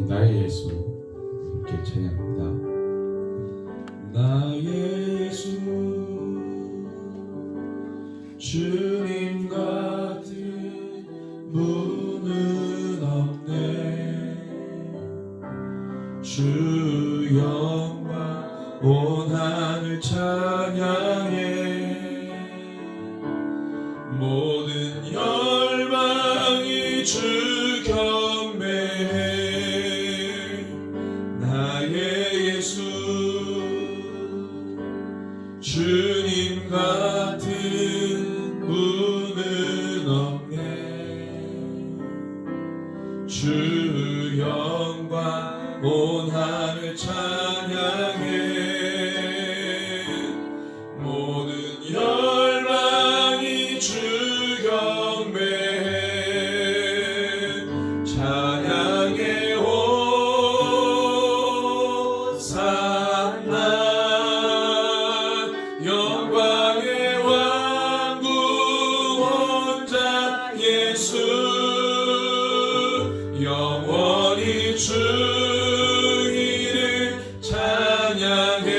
나의 예수 함께 찬양합니다. 나의 예수 주님 같은 분은 없네. 주 영광 온 하늘 찬양해. 모든 열방이 주 경배해. 나의 예수 주님 같은 분은 없네. 주 영광 온 하늘 찬양해. 모든 열방이 주 경배해. 찬양해. 호산나 영광의 왕구원자 예수 영원히 주 이름 찬양해.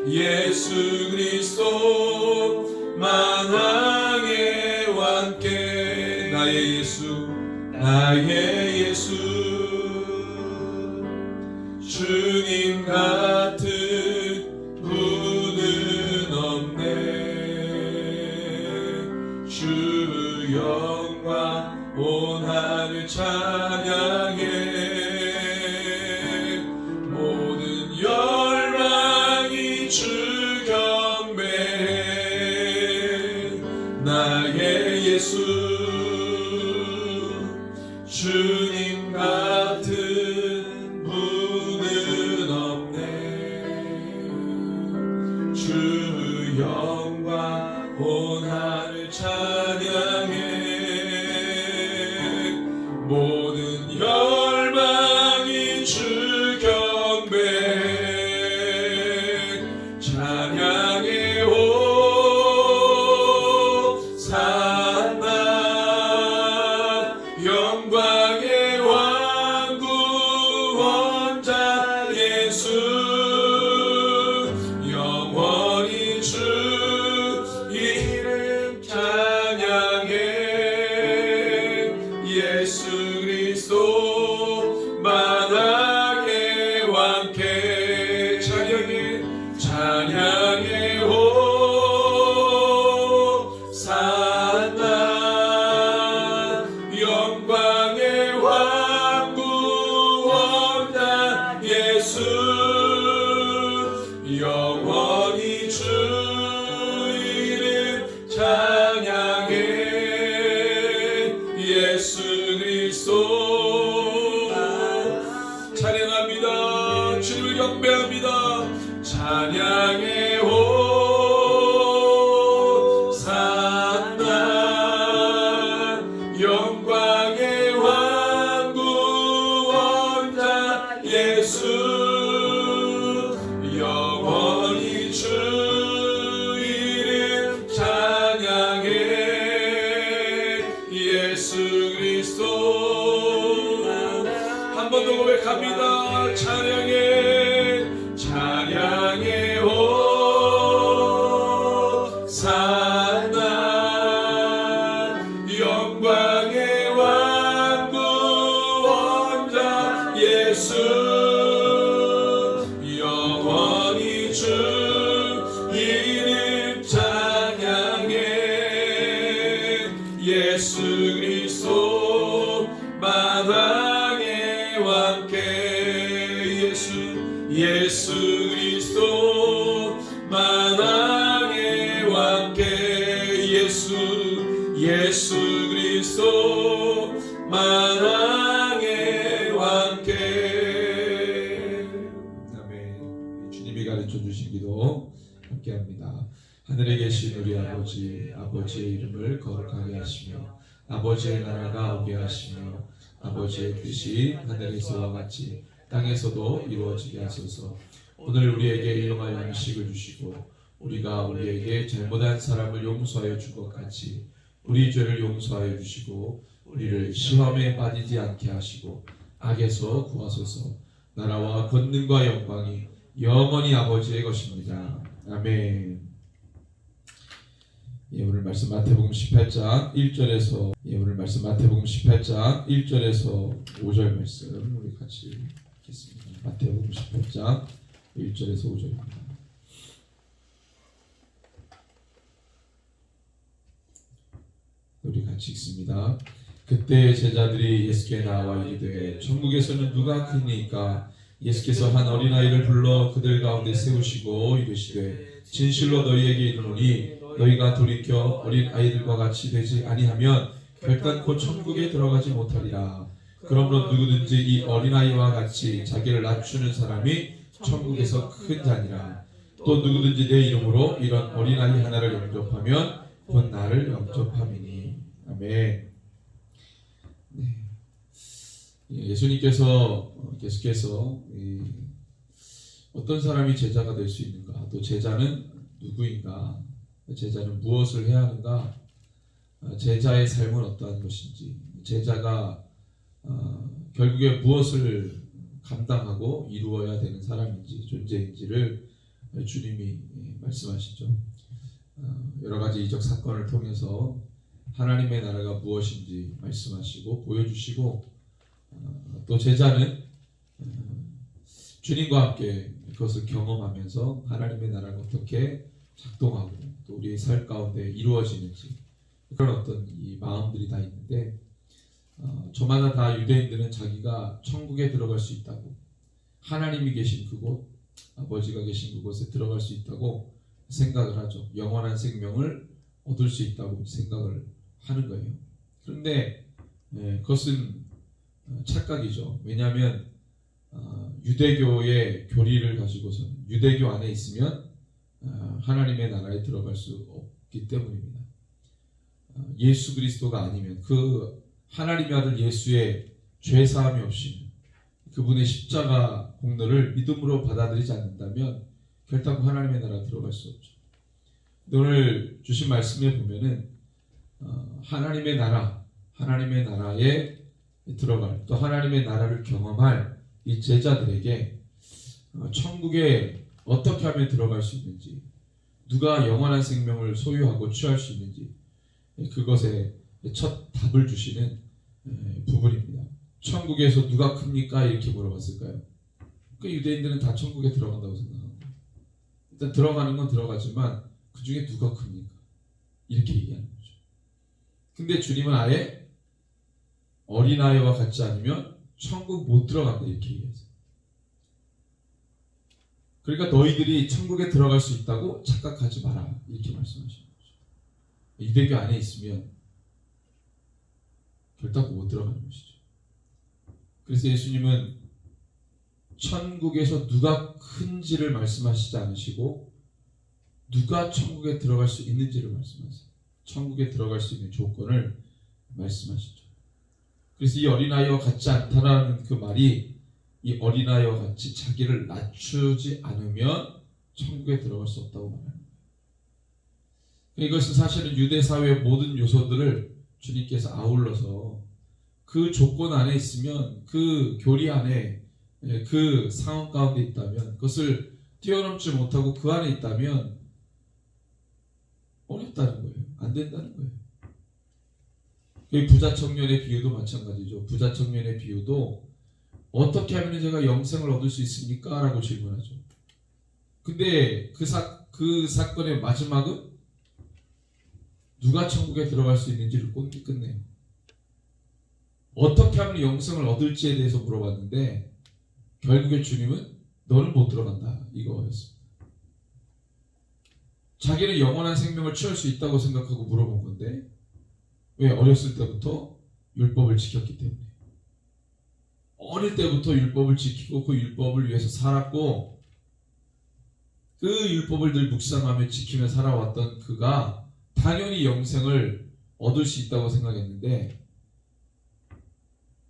예수 그리스도 만왕의 왕께. 나의 예수 나의 예수 주님 같은 분은 없네. 주 영광 온 하늘 찬양해. 모든 열방이 주 경배해. 나의 예수 주님 같은 분은 없네. 주 영광 온 하늘 찬양해. 모든 열방이 주 경배해. 찬양해. 호산나 영광의 왕구원자 예수 영원히 주 이름 찬양해. 예수 그리스도 만왕의 왕께. 찬양해. 찬양해. 호산나 영광의 왕구원자 예수 영원히 주 이름 찬양해. 예수 그리스도 찬양합니다. 주님을 경배합니다. 찬양해. 호산나 영광의 왕구원자 예수 영원히 주 이름 찬양해. 예수 그리스도 한 번 더 고백합니다. 찬양해. 찬양해. 호산나 영광의 왕구원자 예수 영원히 주 이름 찬양해. 예수 그리스도 만왕의 왕께. 예수 그리스도 만왕의 왕께. 예수 그리스도 만왕의 왕께. 아멘. 주님이 가르쳐 주신 기도 함께합니다. 하늘에 계신 우리 아버지, 아버지의 이름을 거룩하게 하시며 아버지의 나라가 오게 하시며 아버지의 뜻이 하늘에서와 같이 땅에서도 이루어지게 하소서. 오늘 우리에게 일용할 양식을 주시고 우리가 우리에게 잘못한 사람을 용서하여 준 것 같이 우리 죄를 용서하여 주시고 우리를 시험에 빠지지 않게 하시고 악에서 구하소서. 나라와 권능과 영광이 영원히 아버지의 것입니다. 아멘. 오늘 말씀 마태복음 18장 1절에서 오늘 말씀 마태복음 18장 1절에서 5절 말씀 우리 같이 읽겠습니다. 마태복음 18장 1절에서 5절입니다. 우리 같이 읽습니다. 그때 제자들이 예수께 나와 이르되 천국에서는 누가 크니까? 예수께서 한 어린아이를 불러 그들 가운데 세우시고 이르시되 진실로 너희에게 이르노니 너희가 돌이켜 어린아이들과 같이 되지 아니하면 결단코 천국에 들어가지 못하리라. 그러므로 누구든지 이 어린아이와 같이 자기를 낮추는 사람이 천국에서 큰 자니라. 또 누구든지 내 이름으로 이런 어린아이 하나를 영접하면 곧 나를 영접함이니. 아멘. 네. 예수님께서 계속해서 어떤 사람이 제자가 될 수 있는가, 또 제자는 누구인가, 제자는 무엇을 해야 하는가, 제자의 삶은 어떠한 것인지, 제자가 결국에 무엇을 감당하고 이루어야 되는 사람인지, 존재인지를 주님이 말씀하시죠. 여러 가지 이적 사건을 통해서 하나님의 나라가 무엇인지 말씀하시고 보여주시고, 또 제자는 주님과 함께 그것을 경험하면서 하나님의 나라가 어떻게 작동하고 또 우리의 삶 가운데 이루어지는지, 그런 어떤 이 마음들이 다 있는데, 저마다 다 유대인들은 자기가 천국에 들어갈 수 있다고, 하나님이 계신 그곳, 아버지가 계신 그곳에 들어갈 수 있다고 생각을 하죠. 영원한 생명을 얻을 수 있다고 생각을 하는 거예요. 그런데 그것은 착각이죠. 왜냐하면 유대교의 교리를 가지고서 유대교 안에 있으면 하나님의 나라에 들어갈 수 없기 때문입니다. 예수 그리스도가 아니면, 그 하나님의 아들 예수의 죄 사함이 없이 그분의 십자가 공로를 믿음으로 받아들이지 않는다면 결단코 하나님의 나라에 들어갈 수 없죠. 오늘 주신 말씀에 보면은 하나님의 나라, 하나님의 나라에 들어갈, 또 하나님의 나라를 경험할 이 제자들에게 천국에 어떻게 하면 들어갈 수 있는지, 누가 영원한 생명을 소유하고 취할 수 있는지, 그것에 첫 답을 주시는 부분입니다. 천국에서 누가 큽니까? 이렇게 물어봤을까요? 그 유대인들은 다 천국에 들어간다고 생각합니다. 일단 들어가는 건 들어가지만 그 중에 누가 큽니까? 이렇게 얘기하는 거죠. 근데 주님은 아예 어린아이와 같지 않으면 천국 못 들어간다 이렇게 얘기했어요. 그러니까 너희들이 천국에 들어갈 수 있다고 착각하지 마라 이렇게 말씀하시는 거죠. 유대교 안에 있으면 결단코 못 들어가는 것이죠. 그래서 예수님은 천국에서 누가 큰지를 말씀하시지 않으시고 누가 천국에 들어갈 수 있는지를 말씀하세요. 천국에 들어갈 수 있는 조건을 말씀하시죠. 그래서 이 어린아이와 같지 않다라는 그 말이, 이 어린아이와 같이 자기를 낮추지 않으면 천국에 들어갈 수 없다고 말하는 거예요. 이것은 사실은 유대 사회의 모든 요소들을 주님께서 아울러서 그 조건 안에 있으면, 그 교리 안에, 그 상황 가운데 있다면, 그것을 뛰어넘지 못하고 그 안에 있다면 어렵다는 거예요. 안 된다는 거예요. 부자 청년의 비유도 마찬가지죠. 부자 청년의 비유도 어떻게 하면 제가 영생을 얻을 수 있습니까? 라고 질문하죠. 근데 그 사건의 마지막은 누가 천국에 들어갈 수 있는지를 꼰기 끝내요. 어떻게 하면 영생을 얻을지에 대해서 물어봤는데 결국에 주님은 너는 못 들어간다 이거였습니다. 자기는 영원한 생명을 취할 수 있다고 생각하고 물어본 건데, 왜? 어렸을 때부터 율법을 지켰기 때문에. 어릴 때부터 율법을 지키고 그 율법을 위해서 살았고, 그 율법을 늘 묵상하며 지키며 살아왔던 그가 당연히 영생을 얻을 수 있다고 생각했는데,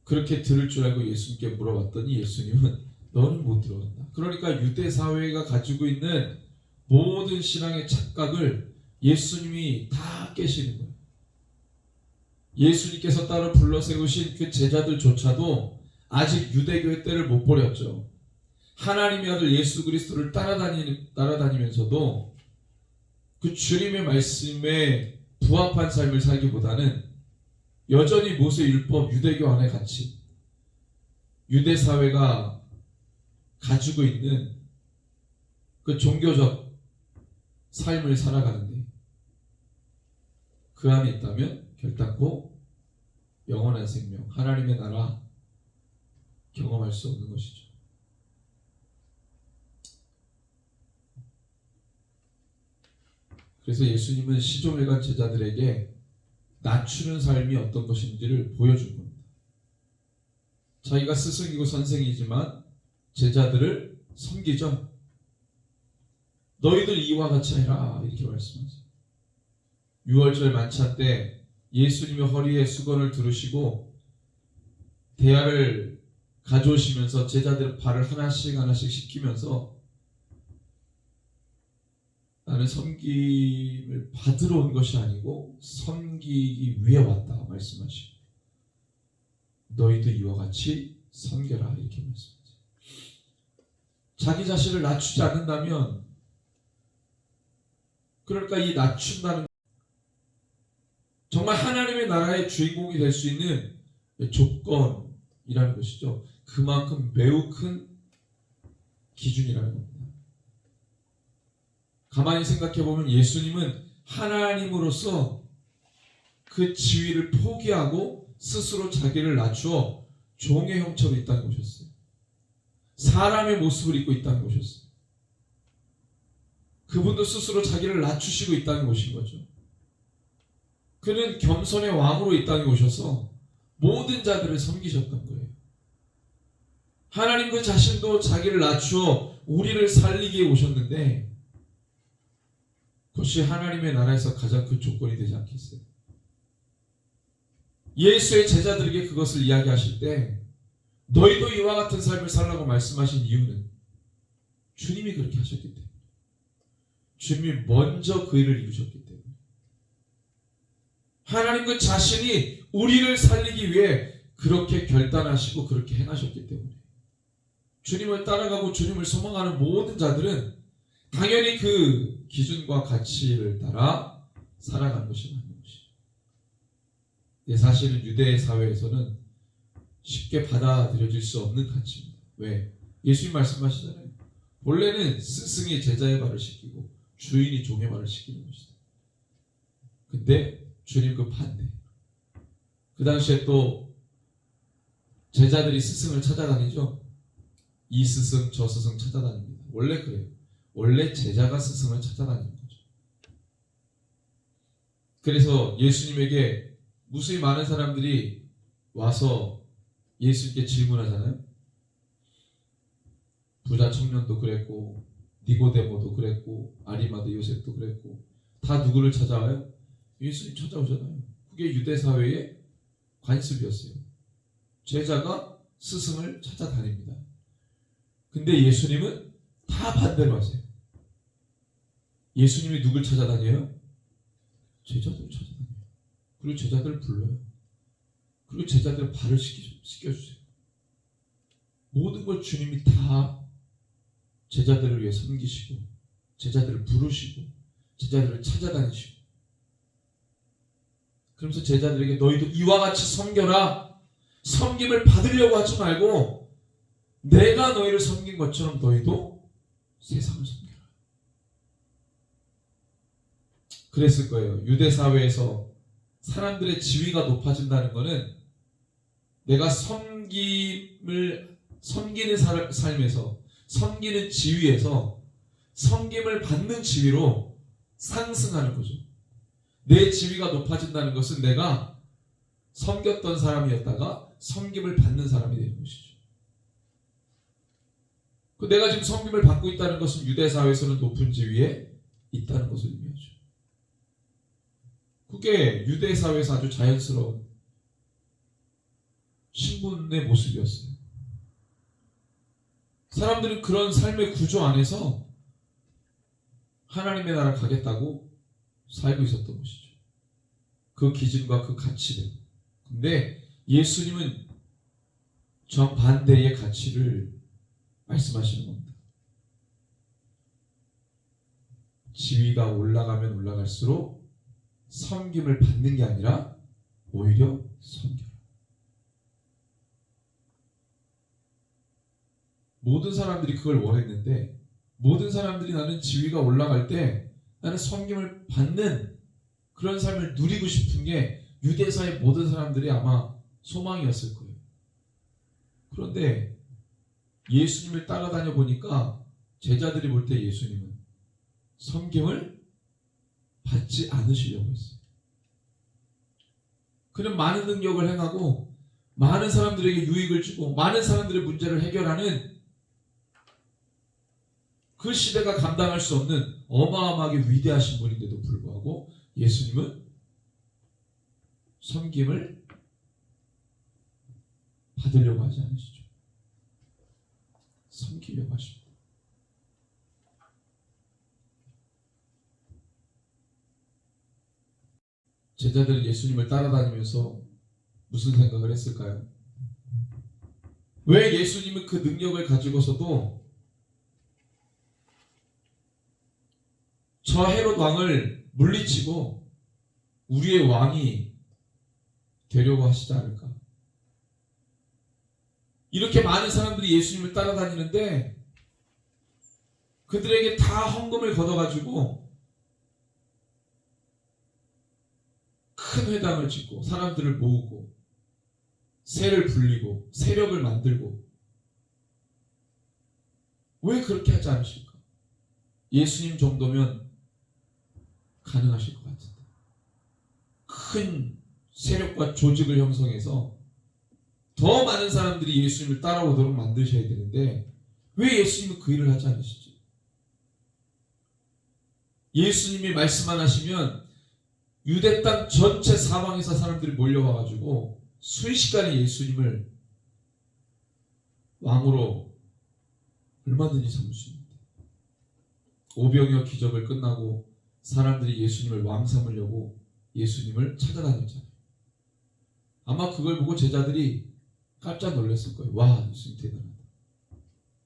그렇게 들을 줄 알고 예수님께 물어봤더니 예수님은 너는 못 들어간다. 그러니까 유대 사회가 가지고 있는 모든 신앙의 착각을 예수님이 다 깨시는 거예요. 그러니까 그 유대 사회의 모든 신앙의 착각을 예수님이 다 깨시는 거예요. 그러니까 유대 사회가 가지고 있는 모든 신앙의 착각을 예수님이 다 깨시는 거예요. 그러니까 유대 사회가 가지고 있는 모든 신앙의 착각을 예수님이 다 깨시는 거예요. 예수님께서 따로 불러 세우신 그 제자들조차도 아직 유대교의 때를 못 버렸죠. 하나님의 아들 예수 그리스도를 따라다니면서도 그 주님의 말씀에 부합한 삶을 살기보다는 여전히 모세 율법 유대교 안에 갇힌 유대 사회가 가지고 있는 그 종교적 삶을 살아가는데, 그 안에 있다면 결단코 영원한 생명, 하나님의 나라 경험할 수 없는 것이죠. 그래서 예수님은 시종에 간 제자들에게 낮추는 삶이 어떤 것인지를 보여준 겁니다. 자기가 스승이고 선생이지만 제자들을 섬기죠. 너희들 이와 같이 해라, 이렇게 말씀하세요. 유월절 만찬 때 예수님의 허리에 수건을 두르시고 대야를 가져오시면서 제자들 발을 하나씩 하나씩 씻기면서 나는 섬김을 받으러 온 것이 아니고 섬기기 위해 왔다 말씀하시고, 너희도 이와 같이 섬겨라, 이렇게 말씀하세요. 자기 자신을 낮추지 않는다면, 그러니까 이 낮춘다는 정말 하나님의 나라의 주인공이 될 수 있는 조건이라는 것이죠. 그만큼 매우 큰 기준이라는 겁니다. 가만히 생각해보면 예수님은 하나님으로서 그 지위를 포기하고 스스로 자기를 낮추어 종의 형체로 이 땅에 오셨어요. 사람의 모습을 입고 이 땅에 오셨어요. 그분도 스스로 자기를 낮추시고 이 땅에 오신 거죠. 그는 겸손의 왕으로 이 땅에 오셔서 모든 자들을 섬기셨던 거예요. 하나님 그 자신도 자기를 낮추어 우리를 살리기 위해 오셨는데, 그것이 하나님의 나라에서 가장 큰 조건이 되지 않겠어요? 예수의 제자들에게 그것을 이야기하실 때 너희도 이와 같은 삶을 살라고 말씀하신 이유는 주님이 그렇게 하셨기 때문에, 주님이 먼저 그 일을 이루셨기 때문에, 하나님 그 자신이 우리를 살리기 위해 그렇게 결단하시고 그렇게 행하셨기 때문에, 주님을 따라가고 주님을 소망하는 모든 자들은 당연히 그 기준과 가치를 따라 살아가는 것이 맞는 것이죠. 사실은 유대 사회에서는 쉽게 받아들여질 수 없는 가치입니다. 왜? 예수님 말씀하시잖아요. 본래는 스승이 제자의 발을 씻기고 주인이 종의 발을 씻기는 것이다. 근데 주님 그 반대. 그 당시에 또 제자들이 스승을 찾아다니죠. 이 스승 저 스승 찾아다닙니다. 원래 그래요. 원래 제자가 스승을 찾아다니는 거죠. 그래서 예수님에게 무수히 많은 사람들이 와서 예수님께 질문하잖아요. 부자 청년도 그랬고, 니고데모도 그랬고, 아리마다 요셉도 그랬고, 다 누구를 찾아와요? 예수님 찾아오잖아요. 그게 유대 사회의 관습이었어요. 제자가 스승을 찾아다닙니다. 근데 예수님은 다 반대로 하세요. 예수님이 누굴 찾아다녀요? 제자들을 찾아다녀요. 그리고 제자들을 불러요. 그리고 제자들 발을 씻겨주세요. 모든 걸 주님이 다 제자들을 위해 섬기시고, 제자들을 부르시고, 제자들을 찾아다니시고, 그러면서 제자들에게 너희도 이와 같이 섬겨라. 섬김을 받으려고 하지 말고 내가 너희를 섬긴 것처럼 너희도 세상을 섬겨라. 그랬을 거예요. 유대 사회에서 사람들의 지위가 높아진다는 것은 내가 섬기는 삶에서, 섬기는 지위에서 섬김을 받는 지위로 상승하는 거죠. 내 지위가 높아진다는 것은 내가 섬겼던 사람이었다가 섬김을 받는 사람이 되는 것이죠. 내가 지금 섬김을 받고 있다는 것은 유대 사회에서는 높은 지위에 있다는 것을 의미하죠. 그게 유대 사회에서 아주 자연스러운 신분의 모습이었어요. 사람들은 그런 삶의 구조 안에서 하나님의 나라 가겠다고 살고 있었던 것이죠. 그 기준과 그 가치를 근데 예수님은 정반대의 가치를 말씀하시는 겁니다. 지위가 올라가면 올라갈수록 섬김을 받는 게 아니라 오히려 섬겨라. 모든 사람들이 그걸 원했는데, 모든 사람들이 나는 지위가 올라갈 때 나는 섬김을 받는 그런 삶을 누리고 싶은 게 유대사의 모든 사람들이 아마 소망이었을 거예요. 그런데 예수님을 따라다녀 보니까 제자들이 볼 때 예수님은 섬김을 받지 않으시려고 했어요. 그는 많은 능력을 행하고 많은 사람들에게 유익을 주고 많은 사람들의 문제를 해결하는 그 시대가 감당할 수 없는 어마어마하게 위대하신 분인데도 불구하고 예수님은 섬김을 받으려고 하지 않으시죠. 섬기려고 하십니다. 제자들은 예수님을 따라다니면서 무슨 생각을 했을까요? 왜 예수님은 그 능력을 가지고서도 저 헤롯 왕을 물리치고 우리의 왕이 되려고 하시지 않을까? 이렇게 많은 사람들이 예수님을 따라다니는데 그들에게 다 헌금을 걷어가지고 큰 회당을 짓고 사람들을 모으고 세를 불리고 세력을 만들고 왜 그렇게 하지 않으실까? 예수님 정도면 가능하실 것 같은데 큰 세력과 조직을 형성해서 더 많은 사람들이 예수님을 따라오도록 만드셔야 되는데 왜 예수님은 그 일을 하지 않으시지? 예수님이 말씀만 하시면 유대 땅 전체 사방에서 사람들이 몰려와가지고 순식간에 예수님을 왕으로 얼마든지 삼을 수 있는데 오병이어 기적을 끝나고 사람들이 예수님을 왕 삼으려고 예수님을 찾아다녔잖아요. 아마 그걸 보고 제자들이 깜짝 놀랐을 거예요. 와, 예수님 대단하다.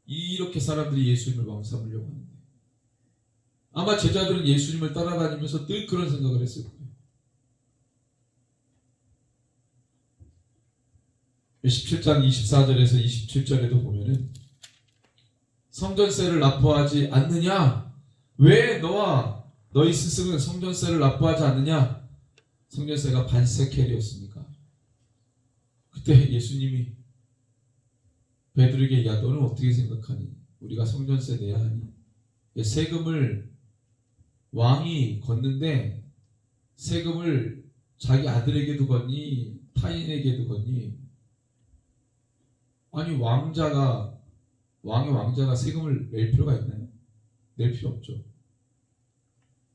이렇게 사람들이 예수님을 왕 삼으려고 하는데 아마 제자들은 예수님을 따라다니면서 늘 그런 생각을 했을 거예요. 17장 24절에서 27절에도 보면은 성전세를 납부하지 않느냐? 왜 너와 너희 스승은 성전세를 납부하지 않느냐? 성전세가 반세켈이었습니까? 그때 예수님이 베드로에게 야 너는 어떻게 생각하니? 우리가 성전세 내야 하니? 세금을 왕이 걷는데 세금을 자기 아들에게도 걷니 타인에게도 걷니? 아니 왕의 왕자가 세금을 낼 필요가 있나요? 낼 필요 없죠.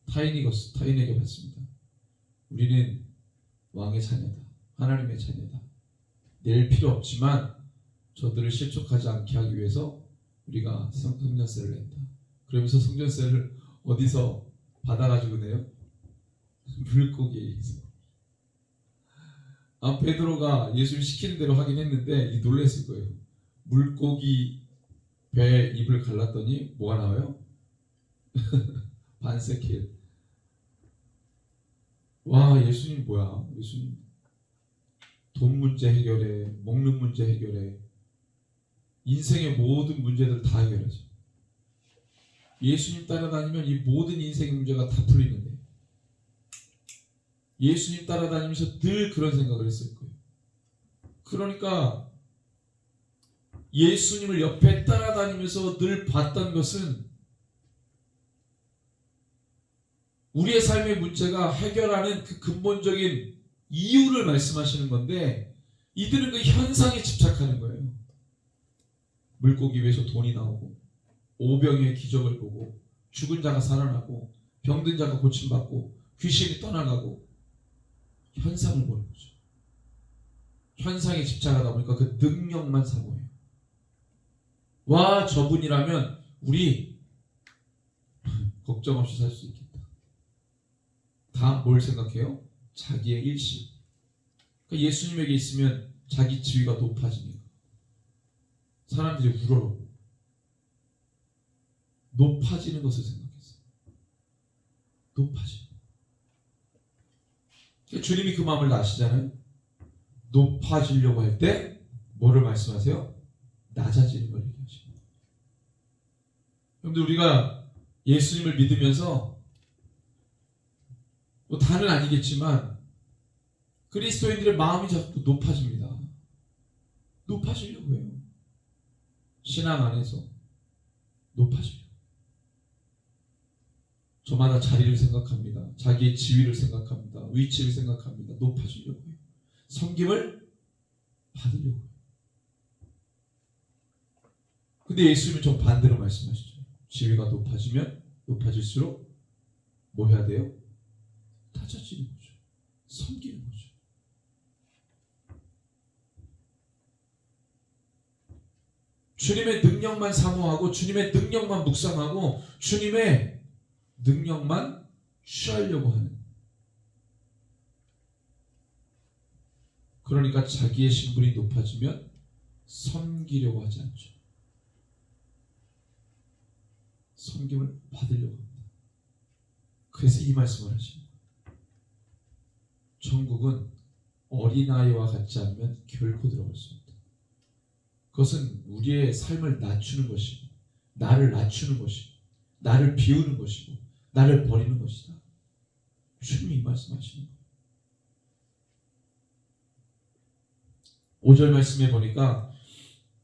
타인에게 받습니다. 우리는 왕의 자녀다. 하나님의 자녀다. 낼 필요 없지만 저들을 실족하지 않게 하기 위해서 우리가 성전세를 낸다. 그러면서 성전세를 어디서 받아가지고 내요? 물고기에 의해서. 베드로가 예수를 시키는 대로 하긴 했는데 놀랬을 거예요. 물고기 배 입을 갈랐더니 뭐가 나와요? 반세켈. 와, 예수님 뭐야? 예수님 돈 문제 해결해, 먹는 문제 해결해, 인생의 모든 문제들 다 해결하죠. 예수님 따라다니면 이 모든 인생의 문제가 다 풀리는데 예수님 따라다니면서 늘 그런 생각을 했을 거예요. 그러니까 예수님을 옆에 따라다니면서 늘 봤던 것은 우리의 삶의 문제가 해결하는 그 근본적인 이유를 말씀하시는 건데 이들은 그 현상에 집착하는 거예요. 물고기 위에서 돈이 나오고 오병이의 기적을 보고 죽은 자가 살아나고 병든 자가 고침받고 귀신이 떠나가고 현상을 보는 거죠. 현상에 집착하다 보니까 그 능력만 사모해요. 와, 저분이라면 우리 걱정 없이 살 수 있겠다. 다 뭘 생각해요? 자기의 일식. 그러니까 예수님에게 있으면 자기 지위가 높아지니까 사람들이 우러러고 높아지는 것을 생각했어요. 높아지는. 그러니까 주님이 그 마음을 아시잖아요. 높아지려고 할 때 뭐를 말씀하세요? 낮아지는 걸 얘기하십니다. 여러분들 우리가 예수님을 믿으면서 뭐 다는 아니겠지만 그리스도인들의 마음이 자꾸 높아집니다. 높아지려고 해요. 신앙 안에서 높아지려고. 저마다 자리를 생각합니다. 자기의 지위를 생각합니다. 위치를 생각합니다. 높아지려고 해요. 섬김을 받으려고 해요. 근데 예수님은 좀 반대로 말씀하시죠. 지위가 높아지면 높아질수록 뭐 해야 돼요? 낮아지는 거죠. 섬기는 거죠. 주님의 능력만 사모하고 주님의 능력만 묵상하고 주님의 능력만 취하려고 하는, 그러니까 자기의 신분이 높아지면 섬기려고 하지 않죠. 섬김을 받으려고 합니다. 그래서 이 말씀을 하십니다. 천국은 어린아이와 같지 않으면 결코 들어갈 수 없다. 그것은 우리의 삶을 낮추는 것이고 나를 낮추는 것이고 나를 비우는 것이고 나를 버리는 것이다. 주님이 이 말씀하시는 거예요. 5절 말씀에 보니까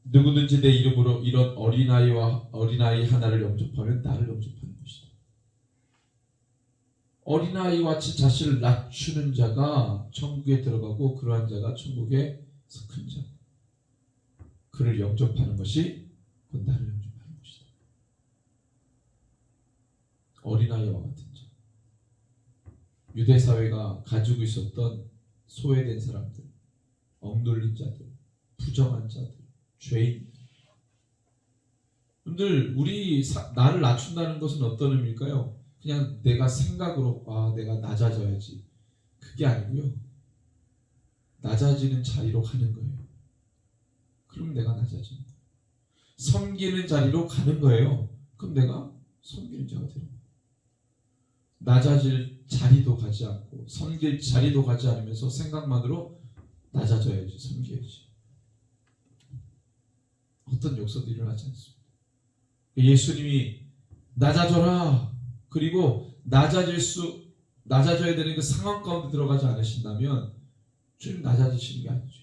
누구든지 내 이름으로 이런 어린아이 하나를 영접하면 나를 영접하는 것이다. 어린아이와 같이 자신을 낮추는 자가 천국에 들어가고 그러한 자가 천국에서 큰 자, 그를 영접하는 것이 곧 나를 영접하는 것이다. 어린아이와 같은 자. 유대 사회가 가지고 있었던 소외된 사람들, 억눌린 자들, 부정한 자들, 죄인. 여러분들 나를 낮춘다는 것은 어떤 의미일까요? 그냥 내가 생각으로 내가 낮아져야지, 그게 아니고요. 낮아지는 자리로 가는 거예요. 그럼 내가 낮아지는 거예요. 섬기는 자리로 가는 거예요. 그럼 내가 섬기는 자가 되는 거예요. 낮아질 자리도 가지 않고 섬길 자리도 가지 않으면서 생각만으로 낮아져야지, 섬겨야지. 어떤 역사도 일어나지 않습니다. 예수님이 낮아져라, 그리고 낮아져야 되는 그 상황 가운데 들어가지 않으신다면 주님 낮아지시는 게 아니죠.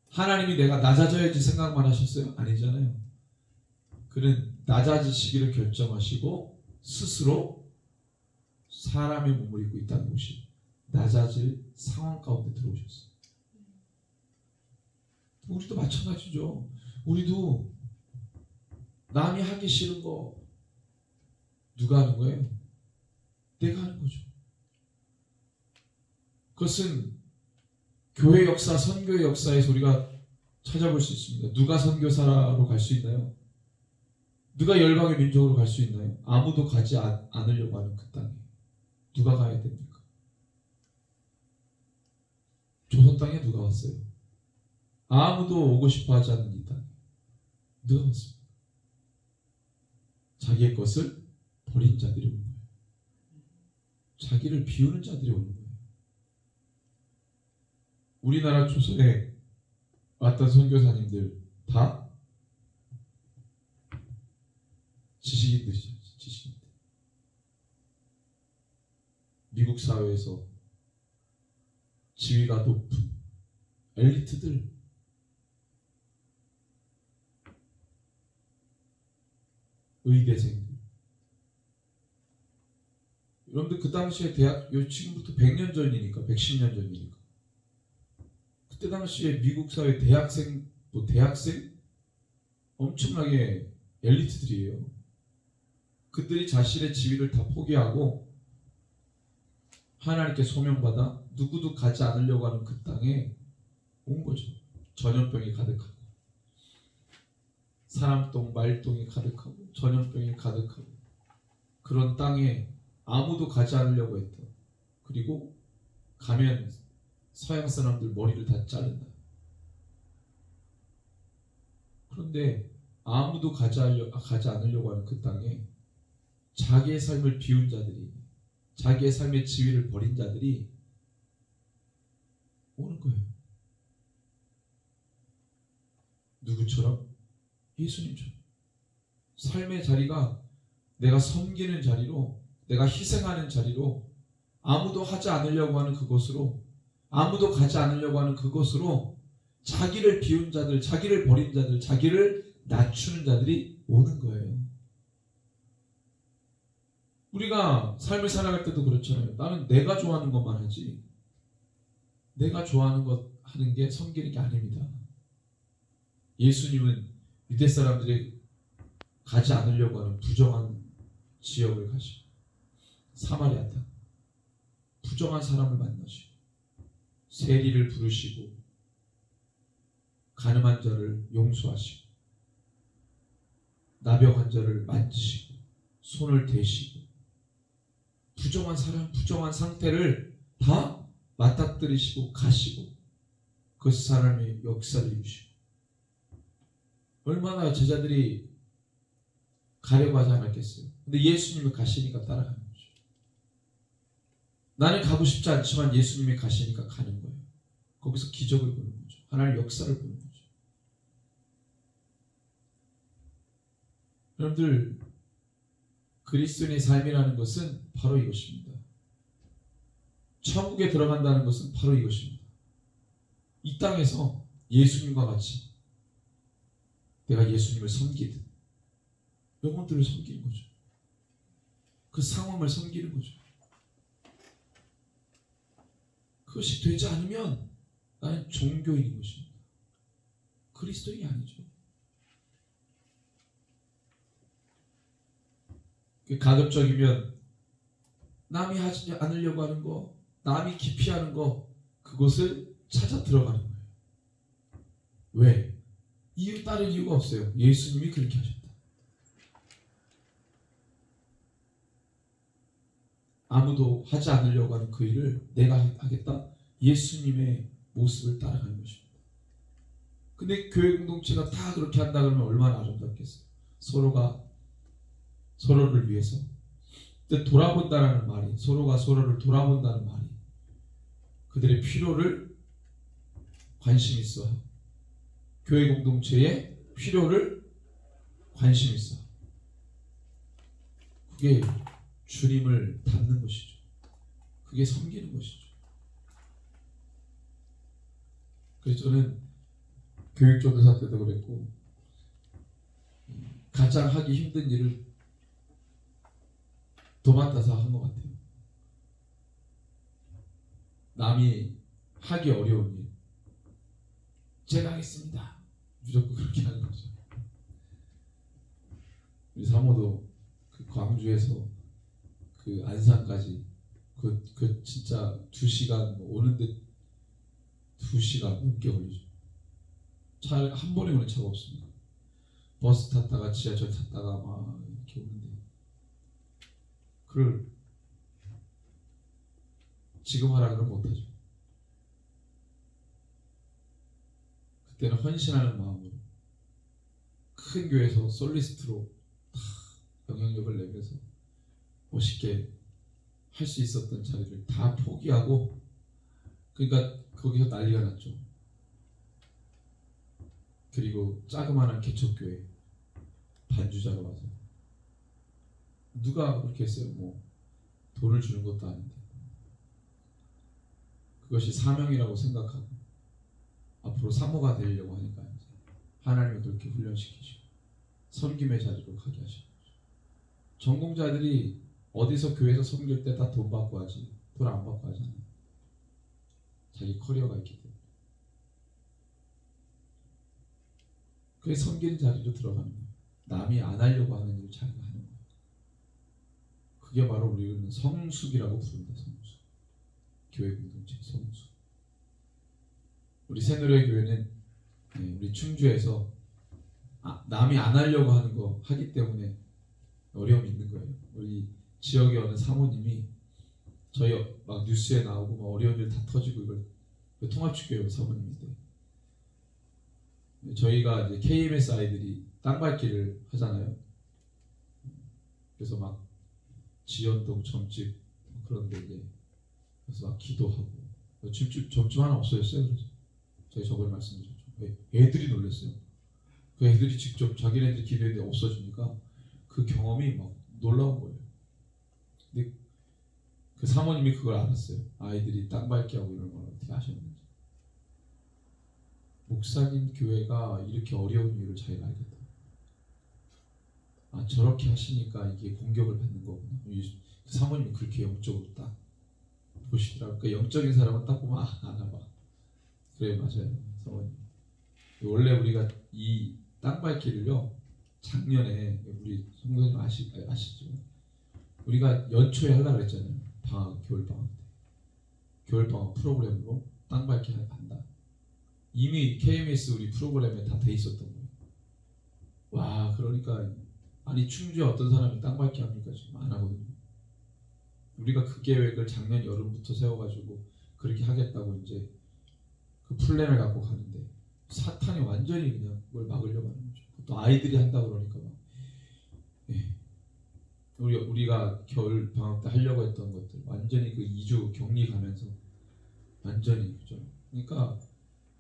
하나님이 내가 낮아져야지 생각만 하셨어요? 아니잖아요. 그는 낮아지시기를 결정하시고 스스로 사람의 몸을 입고 있다는 것이 낮아질 상황 가운데 들어오셨어요. 우리도 마찬가지죠. 우리도 남이 하기 싫은 거 누가 하는 거예요? 내가 하는 거죠. 그것은 교회 역사, 선교의 역사에서 우리가 찾아볼 수 있습니다. 누가 선교사로 갈 수 있나요? 누가 열방의 민족으로 갈 수 있나요? 아무도 가지 않으려고 하는 그 땅에 누가 가야 됩니까? 조선 땅에 누가 왔어요? 아무도 오고 싶어 하지 않는 이 땅에 누가 왔습니까? 자기의 것을 버린 자들이 오는 거예요. 자기를 비우는 자들이 오는 거예요. 우리나라 조선에 왔던 선교사님들 다 지식인들이죠. 지식인들. 미국 사회에서 지위가 높은 엘리트들, 의대생들. 여러분들 그 당시에 지금부터 100년 전이니까, 110년 전이니까, 그때 당시에 미국 사회 대학생 엄청나게 엘리트들이에요. 그들이 자신의 지위를 다 포기하고 하나님께 소명받아 누구도 가지 않으려고 하는 그 땅에 온 거죠. 전염병이 가득하고 사람똥, 말똥이 가득하고 전염병이 가득하고 그런 땅에 아무도 가지 않으려고 했던, 그리고 가면 서양 사람들 머리를 다 자른다. 그런데 아무도 가지 않으려고 하는 그 땅에 자기의 삶을 비운 자들이, 자기의 삶의 지위를 버린 자들이 오는 거예요. 누구처럼? 예수님처럼. 삶의 자리가 내가 섬기는 자리로, 내가 희생하는 자리로, 아무도 하지 않으려고 하는 그곳으로, 아무도 가지 않으려고 하는 그곳으로 자기를 비운 자들, 자기를 버린 자들, 자기를 낮추는 자들이 오는 거예요. 우리가 삶을 살아갈 때도 그렇잖아요. 나는 내가 좋아하는 것만 하지, 내가 좋아하는 것 하는 게 섬기는 게 아닙니다. 예수님은 유대 사람들이 가지 않으려고 하는 부정한 지역을 가시고, 사마리아 땅, 부정한 사람을 만나시고, 세리를 부르시고, 가늠한 자를 용서하시고, 나병한 자를 만지시고, 손을 대시고, 부정한 사람, 부정한 상태를 다 맞닥뜨리시고 가시고, 그 사람의 역사를 이루시고, 얼마나 제자들이 가려고 하지 않았겠어요. 근데 예수님이 가시니까 따라가는 거죠. 나는 가고 싶지 않지만 예수님이 가시니까 가는 거예요. 거기서 기적을 보는 거죠. 하나님의 역사를 보는 거죠. 여러분들, 그리스도인의 삶이라는 것은 바로 이것입니다. 천국에 들어간다는 것은 바로 이것입니다. 이 땅에서 예수님과 같이 내가 예수님을 섬기듯 영혼들을 섬기는 거죠. 그 상황을 섬기는 거죠. 그것이 되지 않으면 나는 종교인인 것입니다. 그리스도인이 아니죠. 가급적이면 남이 하지 않으려고 하는 거, 남이 기피하는 거, 그곳을 찾아 들어가는 거예요. 왜? 다른 이유가 없어요. 예수님이 그렇게 하셨다. 아무도 하지 않으려고 하는 그 일을 내가 하겠다. 예수님의 모습을 따라가는 것입니다. 근데 교회 공동체가 다 그렇게 한다 그러면 얼마나 아름답겠어요. 서로가 서로를 위해서. 근데 돌아본다는 말이, 서로가 서로를 돌아본다는 말이 그들의 필요를 관심 있어, 교회 공동체의 필요를 관심 있어, 그게 주님을 닮는 것이죠. 그게 섬기는 것이죠. 그래서 저는 교육전도사 때도 그랬고, 가장 하기 힘든 일을 도맡아서 한 것 같아요. 남이 하기 어려운 일, 제가 하겠습니다. 무조건 그렇게 하는 거죠. 우리 사모도 그 광주에서 그 안산까지 그 진짜 2시간, 오는데 2시간 넘게 걸리죠. 차 한 번에 오는 차가 없습니다. 버스 탔다가 지하철 탔다가 막 이렇게 오는데, 그걸 지금 하라 그러면 못하죠. 그때는 헌신하는 마음으로 큰 교회에서 솔리스트로 영향력을 내면서 멋있게 할 수 있었던 자리를 다 포기하고, 그러니까 거기서 난리가 났죠. 그리고 자그마한 개척교회 반주자가 와서, 누가 그렇게 했어요? 뭐 돈을 주는 것도 아닌데, 그것이 사명이라고 생각하고 앞으로 사모가 되려고 하니까 이제 하나님이 그렇게 훈련시키시고 섬김의 자리로 가게 하시는 거죠. 전공자들이 어디서 교회에서 섬길 때 다 돈 받고 하지, 돈 안 받고 하잖아요. 자기 커리어가 있기 때문에. 그게 섬기는 자리로 들어가는 거예요. 남이 안 하려고 하는 일을 자기가 하는 거예요. 그게 바로 우리는 성숙이라고 부릅니다. 성숙. 교회 공동체 성숙. 우리 새누리의 교회는 우리 충주에서 남이 안 하려고 하는 거 하기 때문에 어려움이 있는 거예요. 우리 지역에 어느 사모님이 저희 막 뉴스에 나오고 막 어려운 일 다 터지고 이걸 통합축교회 사모님인데 저희가 이제 KMS 아이들이 땅밟기를 하잖아요. 그래서 막 지연동 점집 그런데 이제 그래서 막 기도하고 점집 하나 없어졌어요. 그래서 저희 저번에 말씀드렸죠. 애들이 놀랐어요. 그 애들이 직접 자기네들 기도했는데 없어지니까 그 경험이 막 놀라운 거예요. 근데 그 사모님이 그걸 알았어요. 아이들이 땅밟기 하고 이런 걸 어떻게 하셨는지. 목사님 교회가 이렇게 어려운 이유를 잘 알겠다. 아, 저렇게 하시니까 이게 공격을 받는 거구나. 그 사모님이 그렇게 영적으로 딱 보시더라고요. 그러니까 영적인 사람은 딱 보면 아나 봐. 그래 맞아요. 사모님. 원래 우리가 이 땅밟기를요 작년에 우리 성도님 아시죠? 우리가 연초에 하려고 했잖아요. 겨울방학 때. 겨울방학 프로그램으로 땅밟기 한다. 이미 KMS 우리 프로그램에 다 돼 있었던 거예요. 와 그러니까 아니 충주에 어떤 사람이 땅밟기 합니까? 지금 안 하거든요. 우리가 그 계획을 작년 여름부터 세워가지고 그렇게 하겠다고 이제 그 플랜을 갖고 가는데 사탄이 완전히 그냥 그걸 막으려고 하는 거죠. 또 아이들이 한다 그러니까 막 우리가 겨울 방학 때 하려고 했던 것들 완전히 그 2주 격리 가면서 완전히 그죠. 그러니까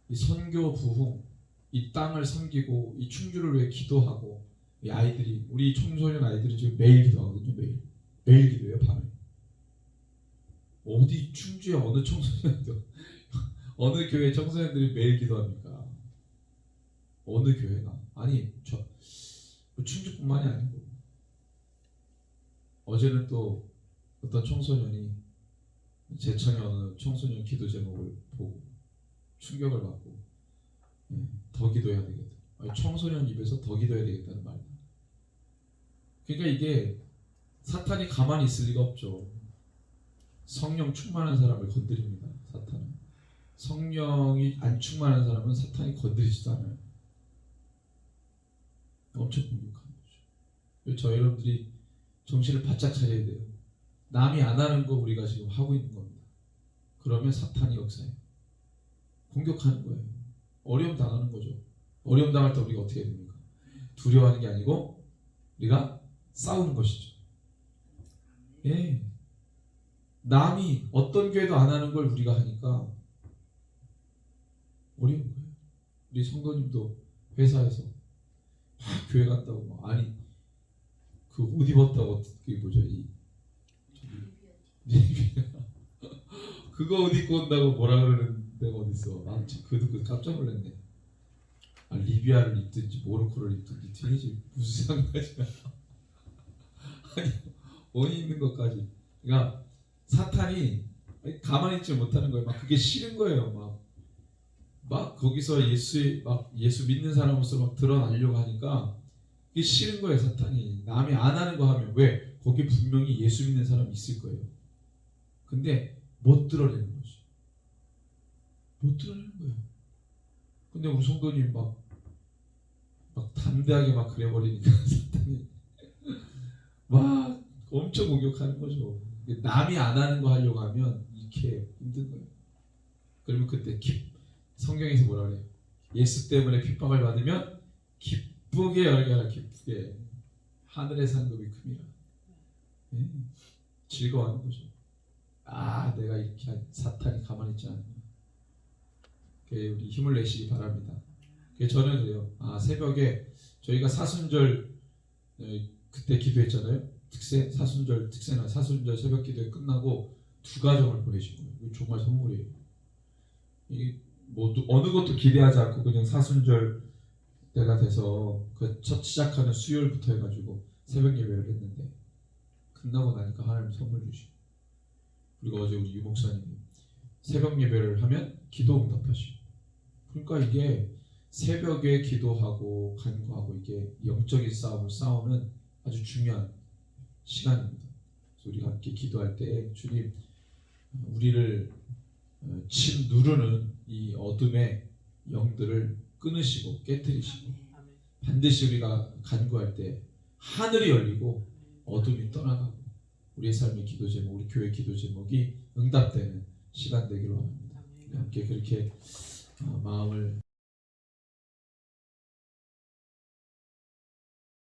이 선교 부흥, 이 땅을 섬기고 이 충주를 위해 기도하고 이 아이들이 우리 청소년 아이들이 지금 매일 기도하거든요. 매일 기도해요 밤에. 어디 충주에 어느 청소년들 어느 교회 청소년들이 매일 기도합니까? 어느 교회가 아니 저 충주뿐만이 아니고 어제는 또 어떤 청소년이 제천의 어느 청소년 기도 제목을 보고 충격을 받고 더 기도해야 되겠다. 아니, 청소년 입에서 더 기도해야 되겠다는 말이다. 그러니까 이게 사탄이 가만히 있을 리가 없죠. 성령 충만한 사람을 건드립니다. 사탄은. 성령이 안 충만한 사람은 사탄이 건드리지도 않아요. 엄청 공격하는 거죠. 저 여러분들이 정신을 바짝 차려야 돼요. 남이 안 하는 거 우리가 지금 하고 있는 겁니다. 그러면 사탄이 역사해요. 공격하는 거예요. 어려움 당하는 거죠. 어려움 당할 때 우리가 어떻게 해야 됩니까? 두려워하는 게 아니고 우리가 싸우는 것이죠. 예. 남이 어떤 교회도 안 하는 걸 우리가 하니까 어려운 거예요. 우리 성도님도 회사에서 막 교회 갔다고 막 아니 그 옷 입었다고 그게 뭐죠 그거 옷 입고 온다고 뭐라 그러는 데가 어딨어. 난 그거 듣고 깜짝 놀랐네. 아, 리비아를 입든지 모로코를 입든지 뒤지 무슨 상관이야. 아니 옷 입는 것까지. 그러니까 사탄이 가만히 있지 못하는 거예요. 막 그게 싫은 거예요. 막 거기서 예수 믿는 사람으로서 막 드러나려고 하니까 그게 싫은 거예요. 사탄이 남이 안 하는 거 하면 왜 거기 분명히 예수 믿는 사람이 있을 거예요. 근데 못 드러내는 거지. 못 드러내는 거예요. 근데 우리 성도님 막 담대하게 막 그래버리니까 사탄이 막 엄청 공격하는 거죠. 남이 안 하는 거 하려고 하면 이렇게 힘든 거예요. 그러면 그때 성경에서 뭐라 그래요? 예수 때문에 핍박을 받으면 기쁘게 여겨라. 기쁘게 하늘의 상급이 큽니다. 즐거워하는 거죠. 아 내가 이렇게 사탄이 가만히 있지 않나. 우리 힘을 내시기 바랍니다. 저는 그래요. 새벽에 저희가 사순절 그때 기도했잖아요. 사순절 새벽 기도회 끝나고 2가정을 보내신 거예요. 이거 정말 선물이에요. 어느 것도 기대하지 않고 그냥 사순절 때가 돼서 그 첫 시작하는 수요일부터 해가지고 새벽 예배를 했는데 끝나고 나니까 하나님 선물 주시고 그리고 어제 우리 유 목사님이 새벽 예배를 하면 기도 응답하시고 그러니까 이게 새벽에 기도하고 간구하고 이게 영적인 싸움을 싸우는 아주 중요한 시간입니다. 그래서 우리가 함께 기도할 때 주님 우리를 침 누르는 이 어둠의 영들을 끊으시고 깨뜨리시고 반드시 우리가 간구할 때 하늘이 열리고 어둠이 떠나가고 우리의 삶의 기도 제목, 우리 교회 기도 제목이 응답되는 시간 되기로 합니다. 함께 그렇게 마음을